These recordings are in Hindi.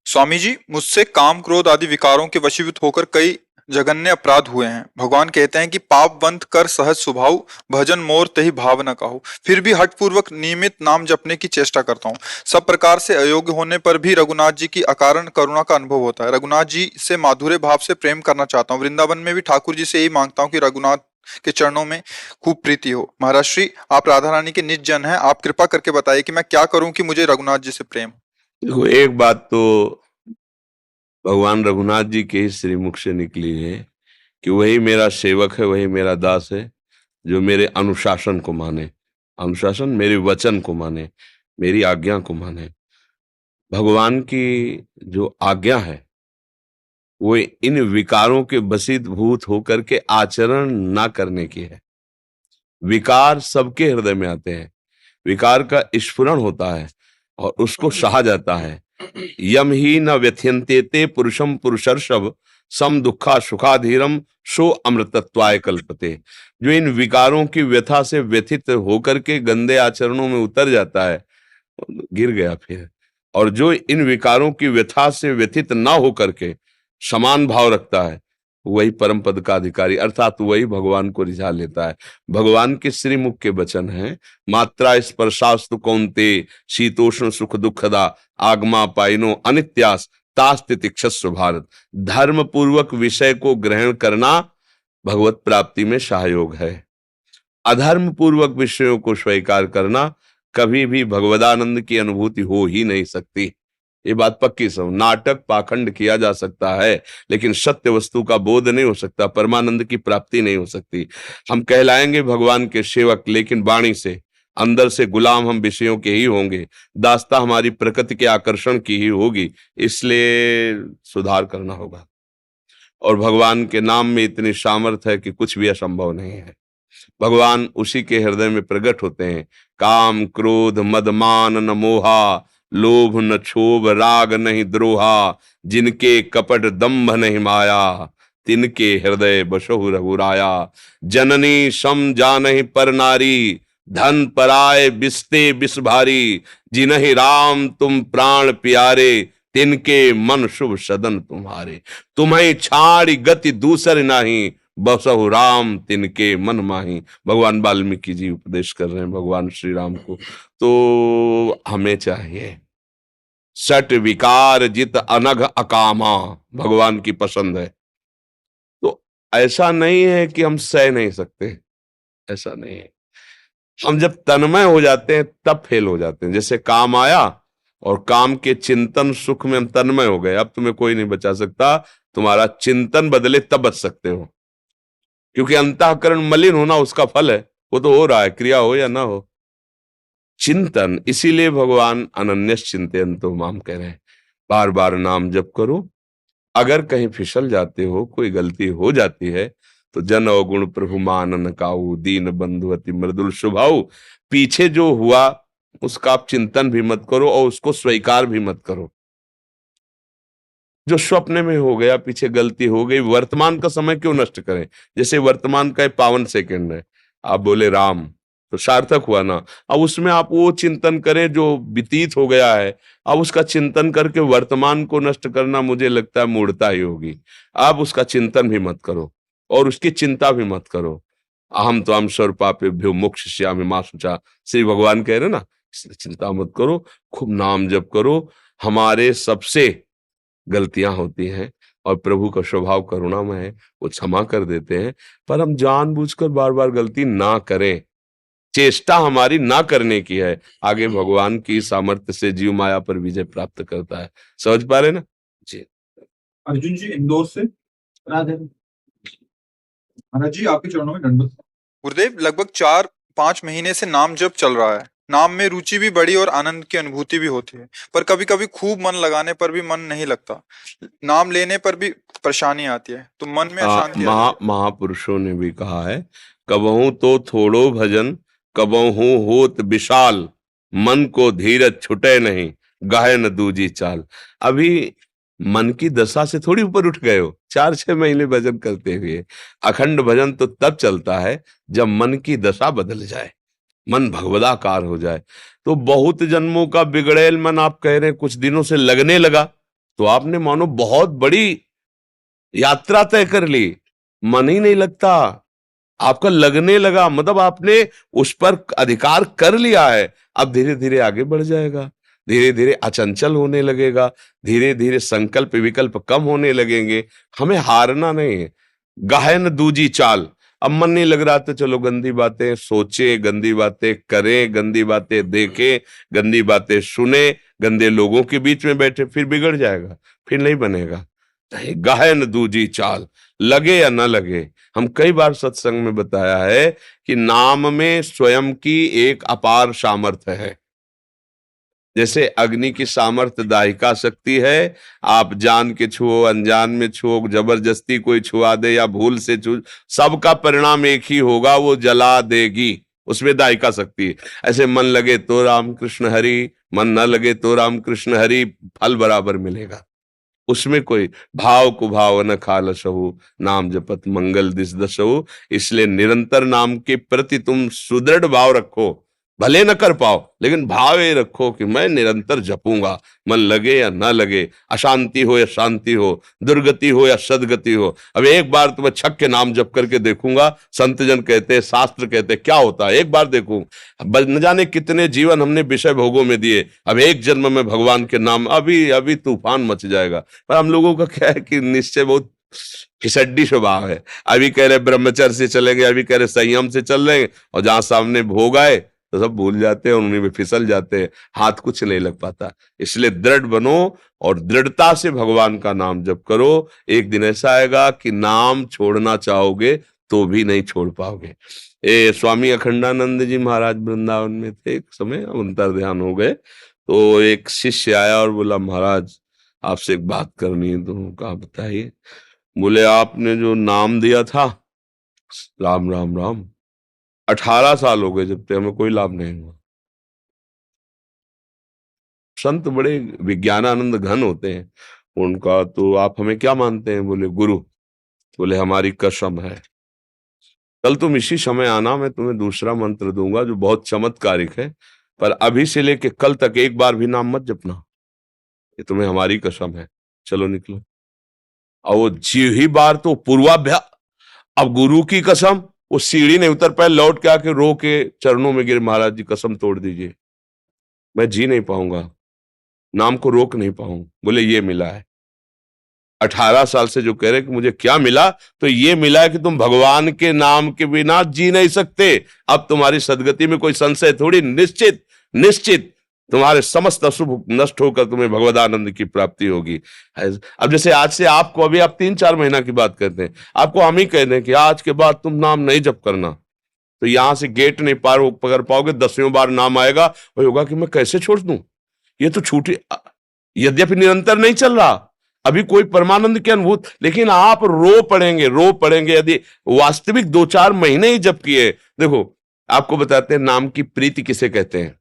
स्वामी जी, मुझसे काम क्रोध आदि विकारों के वशीभूत होकर कई जघन्य अपराध हुए हैं। भगवान कहते हैं कि पाप बंद कर सहज स्वभाव, भजन मोर तहि भाव न काहू। फिर भी हठ पूर्वक नियमित नाम जपने की चेष्टा करता हूँ। सब प्रकार से अयोग्य होने पर भी रघुनाथ जी की अकारण करुणा का अनुभव होता है। रघुनाथ जी से माधुर्य भाव से प्रेम करना चाहता हूँ। वृंदावन में भी ठाकुर जी से यही मांगता हूँ कि रघुनाथ के चरणों में खूब प्रीति हो। महाराज श्री, आप राधा रानी के निज जन हैं, आप कृपा करके बताइए कि मैं क्या करूं कि मुझे रघुनाथ जी से प्रेम। देखो, एक बात तो भगवान रघुनाथ जी के ही श्रीमुख से निकली है कि वही मेरा सेवक है, वही मेरा दास है, जो मेरे अनुशासन को माने। अनुशासन मेरे वचन को माने, मेरी आज्ञा को माने। भगवान की जो आज्ञा है वो इन विकारों के वशीभूत होकर के आचरण ना करने की है। विकार सबके हृदय में आते हैं, विकार का स्फुरण होता है और उसको सहा जाता है। यम ही न व्यथ्यन्ते ते पुरुषम पुरुषर्षभ सम दुखा सुखाधीरम सो अमृतत्वाय कल्पते। जो इन विकारों की व्यथा से व्यथित होकर के गंदे आचरणों में उतर जाता है, गिर गया फिर। और जो इन विकारों की व्यथा से व्यथित ना होकर के समान भाव रखता है, वही परम पद का अधिकारी, अर्थात वही भगवान को रिझा लेता है। भगवान के श्रीमुख के वचन हैं, मात्रा स्पर्शास्तु कौन्ते शीतोष्ण सुख दुखदा आगमा पाइनो अनित्यास तास्तितिक्षस्व भारत। धर्म पूर्वक विषय को ग्रहण करना भगवत प्राप्ति में सहयोग है। अधर्म पूर्वक विषयों को स्वीकार करना कभी भी भगवदानंद की अनुभूति हो ही नहीं सकती। ये बात पक्की समझ। नाटक पाखंड किया जा सकता है, लेकिन सत्य वस्तु का बोध नहीं हो सकता, परमानंद की प्राप्ति नहीं हो सकती। हम कहलाएंगे भगवान के सेवक, लेकिन वाणी से, अंदर से गुलाम हम विषयों के ही होंगे। दास्ता हमारी प्रकृति के आकर्षण की ही होगी। इसलिए सुधार करना होगा। और भगवान के नाम में इतनी सामर्थ्य है कि कुछ भी असंभव नहीं है। भगवान उसी के हृदय में प्रकट होते हैं। काम क्रोध मद मान न मोहा, लोभ न क्षोभ राग नहीं द्रोहा, जिनके कपट दंभ नहीं माया, तिनके हृदय बसहु रघुराया। जननी सम जानहि पर नारी, धन पराय बिस्ते बिस भारी, जिन्हि राम तुम प्राण प्यारे, तिनके मन शुभ सदन तुम्हारे। तुम्हें छाड़ी गति दूसर नहीं, बसहु राम तिनके मन माही। भगवान वाल्मीकि जी उपदेश कर रहे हैं भगवान श्री राम को। तो हमें चाहिए सट विकार जित अनघ अकामा, भगवान की पसंद है। तो ऐसा नहीं है कि हम सह नहीं सकते, ऐसा नहीं है। हम जब तन्मय हो जाते हैं तब फेल हो जाते हैं। जैसे काम आया और काम के चिंतन सुख में हम तन्मय हो गए, अब तुम्हें कोई नहीं बचा सकता। तुम्हारा चिंतन बदले तब बच सकते हो, क्योंकि अंतःकरण मलिन होना उसका फल है। वो तो हो रहा है, क्रिया हो या ना हो। चिंतन, इसीलिए भगवान अनन्यस चिंतयन्तु माम कह रहे हैं। बार बार नाम जप करो। अगर कहीं फिसल जाते हो, कोई गलती हो जाती है, तो जन अवगुण प्रभु मानन काऊ, दीन बंधु अति मृदुल स्वभाव। पीछे जो हुआ उसका आप चिंतन भी मत करो और उसको स्वीकार भी मत करो। जो स्वप्न में हो गया, पीछे गलती हो गई, वर्तमान का समय क्यों नष्ट करें। जैसे वर्तमान का 52 सेकंड है, आप बोले राम तो सार्थक हुआ ना। अब उसमें आप वो चिंतन करें जो व्यतीत हो गया है। अब उसका चिंतन करके वर्तमान को नष्ट करना, मुझे लगता है मूढ़ता ही होगी। आप उसका चिंतन भी मत करो और उसकी चिंता भी मत करो। अहम तो हम स्वर पापेभ्यो मोक्षयिष्यामि मा शुचा, श्री भगवान कह रहे ना, इसलिए चिंता मत करो, खूब नाम जप करो। हमारे सबसे गलतियां होती हैं और प्रभु का स्वभाव करुणामय है, वो क्षमा कर देते हैं। पर हम जानबूझकर बार बार गलती ना करें, चेष्टा हमारी ना करने की है। आगे भगवान की सामर्थ्य से जीव माया पर विजय प्राप्त करता है। समझ पा रहे ना जी। अर्जुन जी इंदौर से। राधे महाराज जी, आपके चरणों में दंडवत। गुरुदेव, लगभग 4-5 महीने से नाम जप चल रहा है। नाम में रुचि भी बढ़ी और आनंद की अनुभूति भी होती है, पर कभी कभी खूब मन लगाने पर भी मन नहीं लगता। नाम लेने पर भी परेशानी आती है, तो मन में अशांति आ जाती है। महापुरुषों ने भी कहा है, कबहू तो थोड़ो भजन, कबहू होत विशाल, मन को धीरज छुटे नहीं, गाहे न दूजी चाल। अभी मन की दशा से थोड़ी ऊपर उठ गए हो 4-6 महीने भजन करते हुए। अखंड भजन तो तब चलता है जब मन की दशा बदल जाए, मन भगवदाकार हो जाए। तो बहुत जन्मों का बिगड़ेल मन, आप कह रहे हैं कुछ दिनों से लगने लगा, तो आपने मानो बहुत बड़ी यात्रा तय कर ली, मन ही नहीं लगता, आपका लगने लगा, मतलब आपने उस पर अधिकार कर लिया है। अब धीरे धीरे आगे बढ़ जाएगा, धीरे धीरे अचंचल होने लगेगा, धीरे धीरे संकल्प विकल्प कम होने लगेंगे। हमें हारना नहीं है। गहन दूजी चाल, अब मन नहीं लग रहा तो चलो गंदी बातें सोचे, गंदी बातें करें, गंदी बातें देखें, गंदी बातें सुने, गंदे लोगों के बीच में बैठे, फिर बिगड़ जाएगा, फिर नहीं बनेगा। गहन दूजी चाल, लगे या न लगे। हम कई बार सत्संग में बताया है कि नाम में स्वयं की एक अपार सामर्थ्य है। जैसे अग्नि की सामर्थ्य दाहिका शक्ति है, आप जान के छुओ, अनजान में छुओ, जबरदस्ती कोई छुआ दे या भूल से छू, सबका परिणाम एक ही होगा, वो जला देगी, उसमें दाहिका शक्ति है। ऐसे मन लगे तो राम कृष्ण हरि, मन न लगे तो राम कृष्ण हरि, फल बराबर मिलेगा। उसमें कोई भाव कुभाव न खालसहु, नाम जपत मंगल दिस दसहु। इसलिए निरंतर नाम के प्रति तुम सुदृढ़ भाव रखो, भले न कर पाओ लेकिन भाव ये रखो कि मैं निरंतर जपूंगा, मन लगे या ना लगे, अशांति हो या शांति हो, दुर्गति हो या सदगति हो। अब एक बार तो मैं छक के नाम जप करके देखूंगा, संत जन कहते हैं, शास्त्र कहते हैं, क्या होता है, एक बार देखूं। न जाने कितने जीवन हमने विषय भोगों में दिए, अब एक जन्म में भगवान के नाम, अभी अभी तूफान मच जाएगा। पर हम लोगों का क्या है कि निश्चय बहुत फिसड्डी स्वभाव है। अभी कह रहे ब्रह्मचर्य से चलेंगे, अभी कह रहे संयम से चल रहे हैं, और जहां सामने भोग आए तो सब भूल जाते हैं, उन्हीं में फिसल जाते हैं, हाथ कुछ नहीं लग पाता। इसलिए दृढ़ बनो और दृढ़ता से भगवान का नाम जप करो। एक दिन ऐसा आएगा कि नाम छोड़ना चाहोगे तो भी नहीं छोड़ पाओगे। स्वामी अखंडानंद जी महाराज वृंदावन में थे, एक समय अंतर ध्यान हो गए, तो एक शिष्य आया और बोला, महाराज आपसे एक बात करनी है। तो कहा बताइए। बोले, आपने जो नाम दिया था, राम राम राम, 18 साल हो गए जब तक हमें कोई लाभ नहीं हुआ। संत बड़े विज्ञानानंद घन होते हैं। उनका तो आप हमें क्या मानते हैं? बोले गुरु। बोले हमारी कसम है, कल तुम इसी समय आना, मैं तुम्हें दूसरा मंत्र दूंगा जो बहुत चमत्कारिक है, पर अभी से लेके कल तक एक बार भी नाम मत जपना, ये तुम्हें हमारी कसम है। चलो निकलो। और वो जी ही बार तो पूर्वाभ्यास, अब गुरु की कसम, वो सीढ़ी नहीं उतर पाए, लौट के आके रो के चरणों में गिरे, महाराज जी कसम तोड़ दीजिए, मैं जी नहीं पाऊंगा, नाम को रोक नहीं पाऊंगा। बोले ये मिला है, 18 साल से जो कह रहे कि मुझे क्या मिला, तो ये मिला है कि तुम भगवान के नाम के बिना जी नहीं सकते। अब तुम्हारी सदगति में कोई संशय थोड़ी, निश्चित निश्चित तुम्हारे समस्त अशुभ नष्ट होकर तुम्हें भगवदानंद की प्राप्ति होगी। अब जैसे आज से आपको, अभी आप 3-4 महीना की बात करते हैं, आपको हम ही कहते हैं कि आज के बाद तुम नाम नहीं जप करना, तो यहां से गेट नहीं पार पकड़ पाओगे, 10वीं बार नाम आएगा, वही होगा कि मैं कैसे छोड़ दूं, ये तो छूटी, यद्यपि निरंतर नहीं चल रहा, अभी कोई परमानंद की अनुभूत, लेकिन आप रो पड़ेंगे यदि वास्तविक 2-4 महीने ही जप किए। देखो आपको बताते हैं नाम की प्रीति किसे कहते हैं।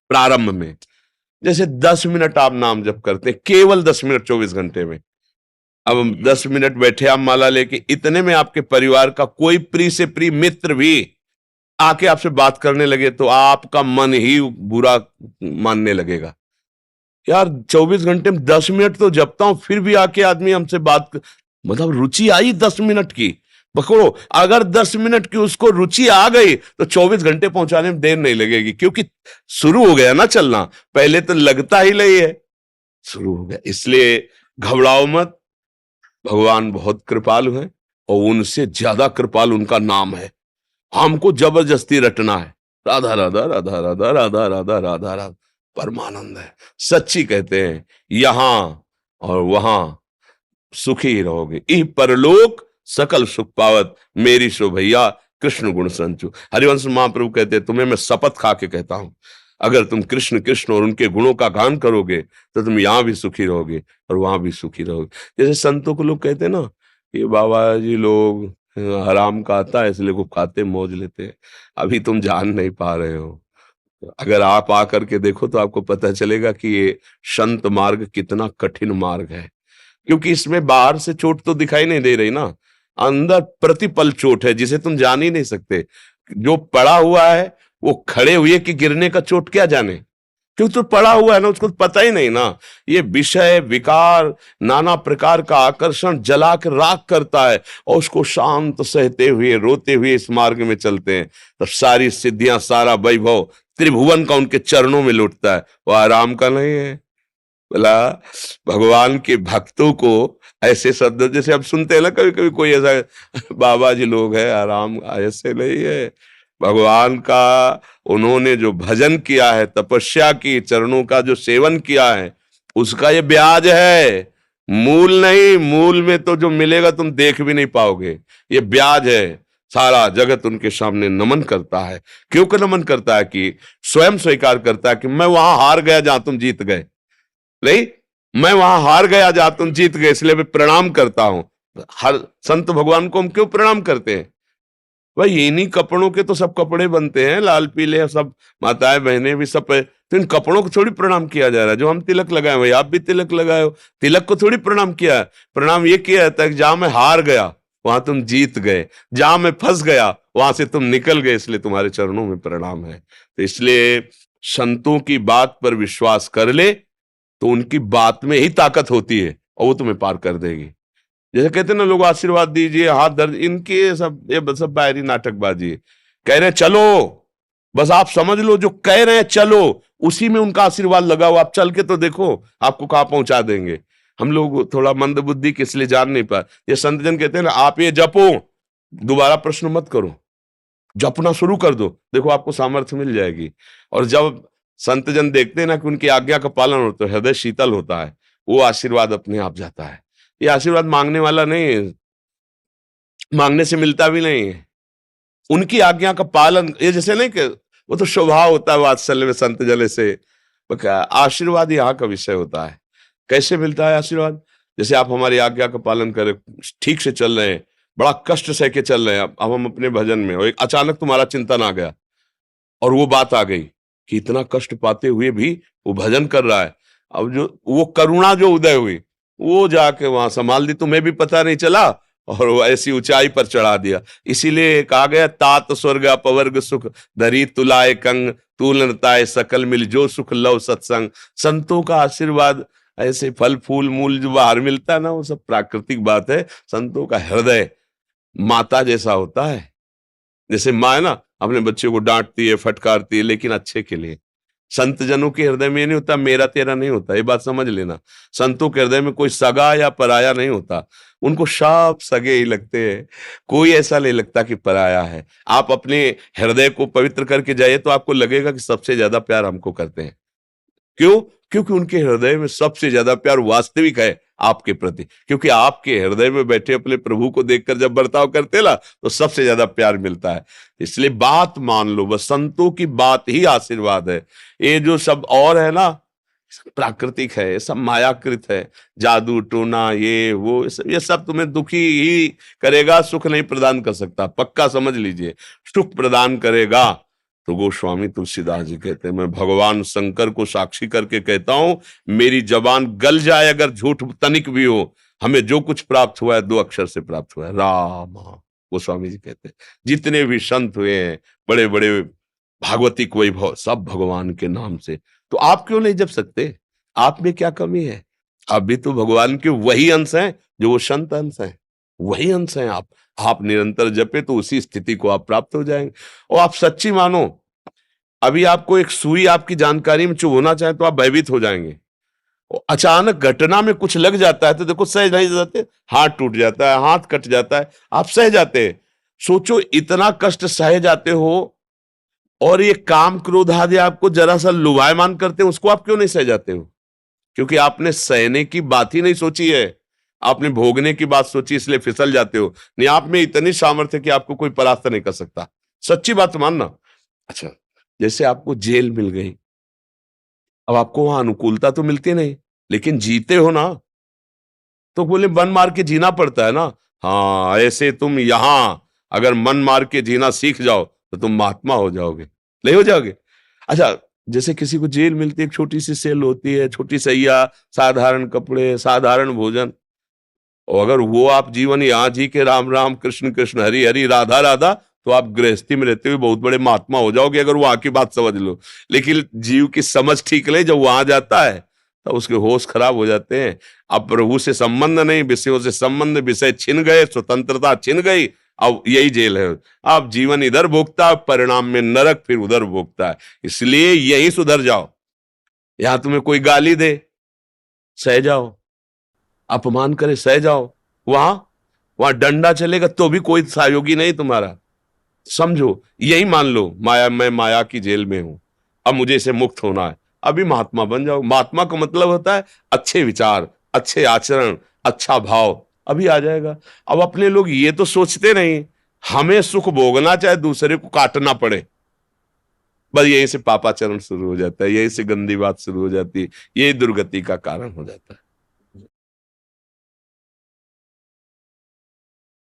प्रारंभ में जैसे 10 मिनट आप नाम जप करते हैं, केवल 10 मिनट 24 घंटे में, अब 10 मिनट बैठे आप माला लेके, इतने में आपके परिवार का कोई प्रिय से प्रिय मित्र भी आके आपसे बात करने लगे तो आपका मन ही बुरा मानने लगेगा। यार 24 घंटे में 10 मिनट तो जपता हूं, फिर भी आके आदमी हमसे मतलब रुचि आई 10 मिनट की, पकड़ो, अगर 10 मिनट की उसको रुचि आ गई तो 24 घंटे पहुंचाने में देर नहीं लगेगी, क्योंकि शुरू हो गया ना चलना, पहले तो लगता ही नहीं है, शुरू हो गया। इसलिए घबराओ मत, भगवान बहुत कृपालु है और उनसे ज्यादा कृपालु उनका नाम है। हमको जबरदस्ती रटना है, राधा राधा राधा राधा राधा राधा राधा राधा, परमानंद है। सच्ची कहते हैं यहां और वहां सुखी ही रहोगे, इह परलोक सकल सुख पावत, मेरी सो भैया कृष्ण गुण संचु। हरिवंश महाप्रभु कहते हैं, तुम्हें मैं शपथ खा के कहता हूं, अगर तुम कृष्ण कृष्ण और उनके गुणों का गान करोगे तो तुम यहां भी सुखी रहोगे और वहां भी सुखी रहोगे। जैसे संतों को लोग कहते हैं ना, ये बाबा जी लोग हराम खाता है इसलिए वो खाते मौज लेते हैं, अभी तुम जान नहीं पा रहे हो। अगर आप आकर के देखो तो आपको पता चलेगा कि ये संत मार्ग कितना कठिन मार्ग है, क्योंकि इसमें बाहर से चोट तो दिखाई नहीं दे रही ना, अंदर प्रतिपल चोट है जिसे तुम जान ही नहीं सकते। जो पड़ा हुआ है वो खड़े हुए कि गिरने का चोट क्या जाने, क्योंकि तो पड़ा हुआ है ना, उसको पता ही नहीं ना। ये विषय विकार नाना प्रकार का आकर्षण जला के राख करता है, और उसको शांत सहते हुए रोते हुए इस मार्ग में चलते हैं, तो सारी सिद्धियां सारा वैभव त्रिभुवन का उनके चरणों में लुटता है। वो आराम का नहीं है। बोला भगवान के भक्तों को ऐसे शब्द जैसे अब सुनते हैं ना, कभी कभी कोई ऐसा बाबा जी लोग है, आराम ऐसे नहीं है। भगवान का उन्होंने जो भजन किया है, तपस्या की, चरणों का जो सेवन किया है, उसका ये ब्याज है, मूल नहीं। मूल में तो जो मिलेगा तुम देख भी नहीं पाओगे, ये ब्याज है। सारा जगत उनके सामने नमन करता है। क्यों कर नमन करता है? कि स्वयं स्वीकार करता है कि मैं वहां हार गया जहां तुम जीत गए। नहीं, मैं वहां हार गया जहां तुम जीत गए, इसलिए मैं प्रणाम करता हूं। हर संत भगवान को हम क्यों प्रणाम करते हैं? भाई इन्हीं कपड़ों के तो सब कपड़े बनते हैं, लाल पीले सब, माताएं बहनें भी सब है। तो इन कपड़ों को थोड़ी प्रणाम किया जा रहा है। जो हम तिलक लगाए, भाई आप भी तिलक लगाए हो, तिलक को थोड़ी प्रणाम किया है। प्रणाम ये किया जाता है कि जहां मैं हार गया वहां तुम जीत गए, जहां मैं फंस गया वहां से तुम निकल गए, इसलिए तुम्हारे चरणों में प्रणाम है। तो इसलिए संतों की बात पर विश्वास कर ले तो उनकी बात में ही ताकत होती है, और वो तुम्हें पार कर देगी। जैसे कहते हैं ना लोग, आशीर्वाद दीजिए, हाथ धर, इनके सब ये सब बाहरी नाटकबाजी है। कह रहे हैं चलो, बस आप समझ लो जो कह रहे हैं चलो, उसी में उनका आशीर्वाद लगा हो। आप चल के तो देखो आपको कहां पहुंचा देंगे। हम लोग थोड़ा मंद बुद्धि के इसलिए जान नहीं पाए। ये संत जन कहते हैं ना, आप ये जपो, दोबारा प्रश्न मत करो, जपना शुरू कर दो, देखो आपको सामर्थ्य मिल जाएगी। और जब संत जन देखते हैं ना कि उनकी आज्ञा का पालन होता है, हृदय शीतल होता है, वो आशीर्वाद अपने आप जाता है। ये आशीर्वाद मांगने वाला नहीं है, मांगने से मिलता भी नहीं है। उनकी आज्ञा का पालन, ये जैसे नहीं कि वो तो स्वभाव होता है वात्सल्य में संत जन से। आशीर्वाद यहाँ का विषय होता है। कैसे मिलता है आशीर्वाद? जैसे आप हमारी आज्ञा का पालन करें, ठीक से चल रहे हैं, बड़ा कष्ट सह के चल रहे हैं, अब हम अपने भजन में, और एक अचानक तुम्हारा चिंतन आ गया और वो बात आ गई कि इतना कष्ट पाते हुए भी वो भजन कर रहा है। अब जो वो करुणा जो उदय हुई, वो जाके वहां संभाल दी, तुम्हें भी पता नहीं चला, और वो ऐसी ऊंचाई पर चढ़ा दिया। इसीलिए कहा गया, तात स्वर्ग अपवर्ग सुख धरी तुलाए कंग, तुलनताए सकल मिल जो सुख लव सत्संग। संतों का आशीर्वाद ऐसे फल फूल मूल जो बाहर मिलता है ना, वो सब प्राकृतिक बात है। संतों का हृदय माता जैसा होता है। जैसे माँ है ना, अपने बच्चे को डांटती है, फटकारती है, लेकिन अच्छे के लिए। संत जनों के हृदय में नहीं होता मेरा तेरा नहीं होता, ये बात समझ लेना। संतों के हृदय में कोई सगा या पराया नहीं होता, उनको सब सगे ही लगते हैं। कोई ऐसा नहीं लगता कि पराया है। आप अपने हृदय को पवित्र करके जाइए तो आपको लगेगा कि सबसे ज्यादा प्यार हमको करते हैं। क्यों? क्योंकि उनके हृदय में सबसे ज्यादा प्यार वास्तविक है आपके प्रति। क्योंकि आपके हृदय में बैठे अपने प्रभु को देखकर जब बर्ताव करते ना, तो सबसे ज्यादा प्यार मिलता है। इसलिए बात मान लो, बस संतों की बात ही आशीर्वाद है। ये जो सब और है ना, प्राकृतिक है, सब मायाकृत है। जादू टोना ये वो ये सब तुम्हें दुखी ही करेगा, सुख नहीं प्रदान कर सकता। पक्का समझ लीजिए, सुख प्रदान करेगा तो गोस्वामी तुलसीदास जी कहते हैं, मैं भगवान शंकर को साक्षी करके कहता हूं, मेरी जबान गल जाए अगर झूठ तनिक भी हो, हमें जो कुछ प्राप्त हुआ है 2 अक्षर से प्राप्त हुआ है, राम। गोस्वामी जी कहते हैं जितने भी संत हुए हैं, बड़े बड़े भागवतिक वैभव, सब भगवान के नाम से। तो आप क्यों नहीं जप सकते? आप में क्या कमी है? आप भी तो भगवान के वही अंश हैं जो वो संत अंश हैं, वही अंश हैं आप निरंतर जपे तो उसी स्थिति को आप प्राप्त हो जाएंगे। और आप सच्ची मानो, अभी आपको एक सुई आपकी जानकारी में चुभोना चाहे तो आप भयभीत हो जाएंगे। और अचानक घटना में कुछ लग जाता है तो देखो सहज नहीं जाते, हाथ टूट जाता है, हाथ कट जाता है, आप सह जाते हैं। सोचो इतना कष्ट सह जाते हो, और ये काम क्रोध आदि आपको जरा सा लुभायमान करते हैं, उसको आप क्यों नहीं सह जाते हो? क्योंकि आपने सहने की बात ही नहीं सोची है, आपने भोगने की बात सोची, इसलिए फिसल जाते हो। नहीं, आप में इतनी सामर्थ्य कि आपको कोई परास्त नहीं कर सकता। सच्ची बात मानना। अच्छा, जैसे आपको जेल मिल गई, अब आपको वहां अनुकूलता तो मिलती नहीं, लेकिन जीते हो ना, तो बोले मन मार के जीना पड़ता है ना। हाँ, ऐसे तुम यहां अगर मन मार के जीना सीख जाओ तो तुम महात्मा हो जाओगे, नहीं हो जाओगे? अच्छा, जैसे किसी को जेल मिलती है, एक छोटी सी सेल होती है, छोटी सैया, साधारण कपड़े, साधारण भोजन, और अगर वो आप जीवन यहां जी के राम राम कृष्ण कृष्ण हरि हरि राधा राधा, तो आप गृहस्थी में रहते हुए बहुत बड़े महात्मा हो जाओगे अगर वहां की बात समझ लो। लेकिन जीव की समझ ठीक नहीं, जब वहां जाता है तो उसके होश खराब हो जाते हैं। अब प्रभु से संबंध नहीं, विषयों से संबंध, विषय छिन गए, स्वतंत्रता छिन गई, अब यही जेल है। अब जीवन इधर भोगता है, परिणाम में नरक फिर उधर भोगता है। इसलिए यही सुधर जाओ। यहां तुम्हें कोई गाली दे, सह जाओ, अपमान करे, सह जाओ। वहां वहां डंडा चलेगा तो भी कोई सहयोगी नहीं तुम्हारा। समझो, यही मान लो माया, मैं माया की जेल में हूं, अब मुझे इसे मुक्त होना है। अभी महात्मा बन जाओ। महात्मा का मतलब होता है अच्छे विचार, अच्छे आचरण, अच्छा भाव, अभी आ जाएगा। अब अपने लोग ये तो सोचते नहीं, हमें सुख भोगना चाहे दूसरे को काटना पड़े, बस यहीं से पापाचरण शुरू हो जाता है, यहीं से गंदी बात शुरू हो जाती है, यही दुर्गति का कारण हो जाता है।